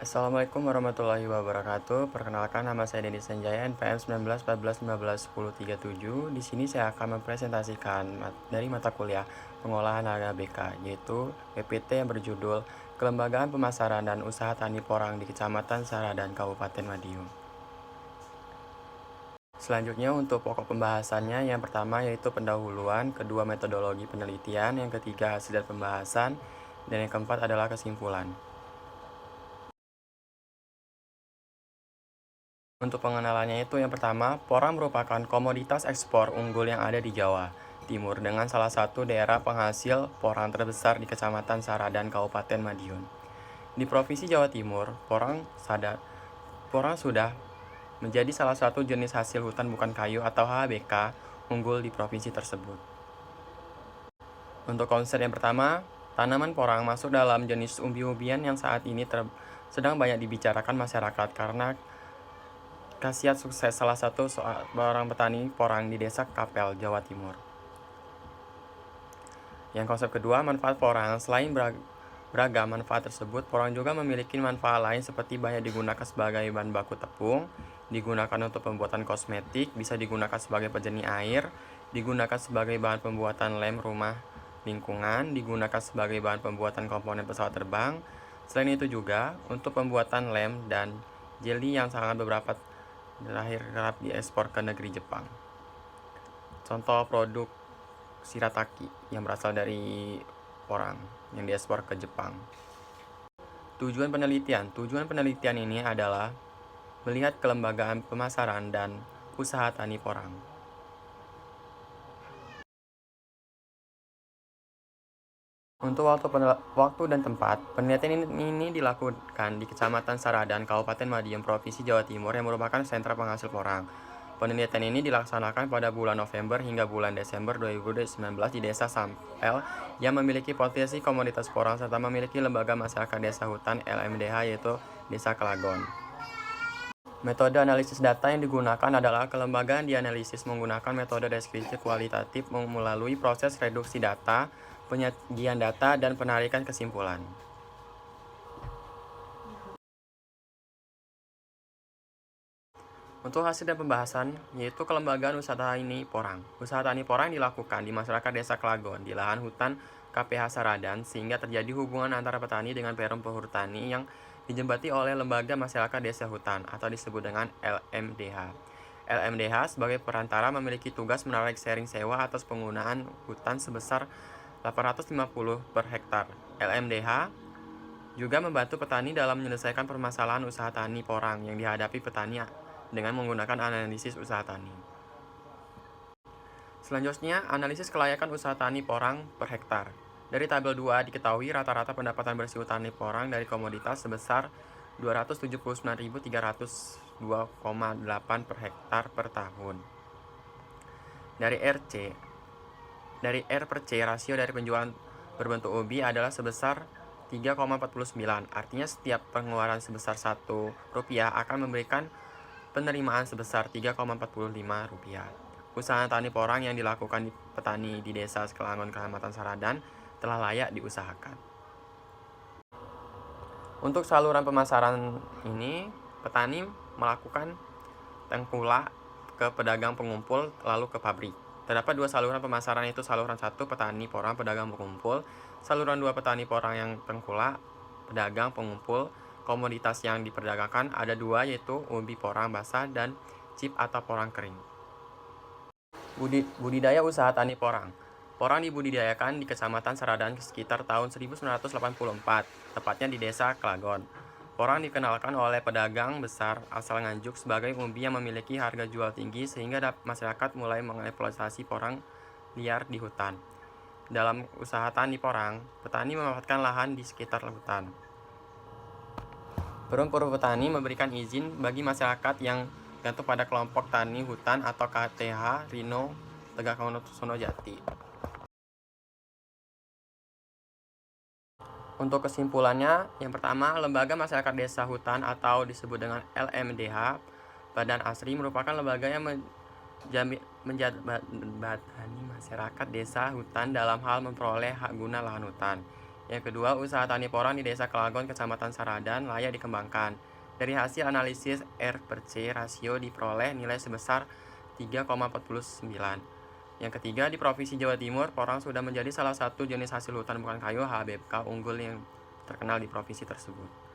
Assalamualaikum warahmatullahi wabarakatuh. Perkenalkan, nama saya Dendi Sanjaya, NPM 19141537. Di sini saya akan mempresentasikan dari mata kuliah pengolahan harga BK, yaitu PPT yang berjudul Kelembagaan Pemasaran dan Usaha Tani Porang di Kecamatan Saradan, Kabupaten Madiun. Selanjutnya untuk pokok pembahasannya, yang pertama yaitu pendahuluan, kedua metodologi penelitian, yang ketiga hasil dan pembahasan, dan yang keempat adalah kesimpulan. Untuk pengenalannya itu, yang pertama, porang merupakan komoditas ekspor unggul yang ada di Jawa Timur dengan salah satu daerah penghasil porang terbesar di Kecamatan Saradan, Kabupaten Madiun. Di Provinsi Jawa Timur, porang sudah menjadi salah satu jenis hasil hutan bukan kayu atau HBK unggul di provinsi tersebut. Untuk konsep yang pertama, tanaman porang masuk dalam jenis umbi-umbian yang saat ini sedang banyak dibicarakan masyarakat karena khasiat sukses salah satu seorang petani porang di Desa Kapel, Jawa Timur. Yang konsep kedua, manfaat porang. Selain beragam manfaat tersebut, porang juga memiliki manfaat lain seperti banyak digunakan sebagai bahan baku tepung, digunakan untuk pembuatan kosmetik, bisa digunakan sebagai penjernih air, digunakan sebagai bahan pembuatan lem rumah lingkungan, digunakan sebagai bahan pembuatan komponen pesawat terbang. Selain itu juga untuk pembuatan lem dan jeli yang sangat beberapa terakhir kerap diekspor ke negeri Jepang. Contoh produk shirataki yang berasal dari porang yang diekspor ke Jepang. Tujuan penelitian ini adalah melihat kelembagaan pemasaran dan usaha tani porang. Untuk waktu dan tempat, penelitian ini dilakukan di Kecamatan Saradan, Kabupaten Madiun, Provinsi Jawa Timur yang merupakan sentra penghasil porang. Penelitian ini dilaksanakan pada bulan November hingga bulan Desember 2019 di Desa Sampel yang memiliki potensi komoditas porang serta memiliki lembaga masyarakat desa hutan LMDH, yaitu Desa Kelagon. Metode analisis data yang digunakan adalah kelembagaan dianalisis menggunakan metode deskripsi kualitatif melalui proses reduksi data, penyajian data, dan penarikan kesimpulan. Untuk hasil dan pembahasan, yaitu kelembagaan usaha tani porang. Usaha tani porang dilakukan di masyarakat Desa Kelagon di lahan hutan KPH Saradan, sehingga terjadi hubungan antara petani dengan perum perhutani yang dijembati oleh Lembaga Masyarakat Desa Hutan atau disebut dengan LMDH. LMDH sebagai perantara memiliki tugas menarik sharing sewa atas penggunaan hutan sebesar 850 per hektar. LMDH juga membantu petani dalam menyelesaikan permasalahan usaha tani porang yang dihadapi petani dengan menggunakan analisis usaha tani. Selanjutnya, analisis kelayakan usaha tani porang per hektar. Dari tabel 2 diketahui rata-rata pendapatan bersih tani porang dari komoditas sebesar 279.302,8 per hektar per tahun. Dari R per C, rasio dari penjualan berbentuk UBI adalah sebesar 3,49. Artinya setiap pengeluaran sebesar Rp1 akan memberikan penerimaan sebesar Rp3,45. Usaha tani porang yang dilakukan di petani di Desa Kelagon, Kecamatan Saradan telah layak diusahakan. Untuk saluran pemasaran ini, petani melakukan tengkulak ke pedagang pengumpul lalu ke pabrik. Terdapat dua saluran pemasaran, yaitu saluran 1 petani porang pedagang pengumpul, saluran 2 petani porang yang tengkulak pedagang pengumpul. Komoditas yang diperdagangkan ada dua, yaitu ubi porang basah dan chip atau porang kering. Budidaya usaha tani porang. Porang dibudidayakan di Kecamatan Saradan sekitar tahun 1984, tepatnya di Desa Kelagon. Porang dikenalkan oleh pedagang besar asal Nganjuk sebagai umbi yang memiliki harga jual tinggi, sehingga masyarakat mulai mengeksploitasi porang liar di hutan. Dalam usaha tani porang, petani memanfaatkan lahan di sekitar hutan. Perum Perhutani memberikan izin bagi masyarakat yang tergantung pada kelompok tani hutan atau KTH Rino Tegaksono Jati. Untuk kesimpulannya, yang pertama, Lembaga Masyarakat Desa Hutan atau disebut dengan LMDH Badan Asri merupakan lembaga yang menjembatani masyarakat desa hutan dalam hal memperoleh hak guna lahan hutan. Yang kedua, usaha tani porang di Desa Kelagon, Kecamatan Saradan layak dikembangkan. Dari hasil analisis R per C rasio diperoleh nilai sebesar 3,49. Yang ketiga, di Provinsi Jawa Timur, porang sudah menjadi salah satu jenis hasil hutan bukan kayu HBK unggul yang terkenal di provinsi tersebut.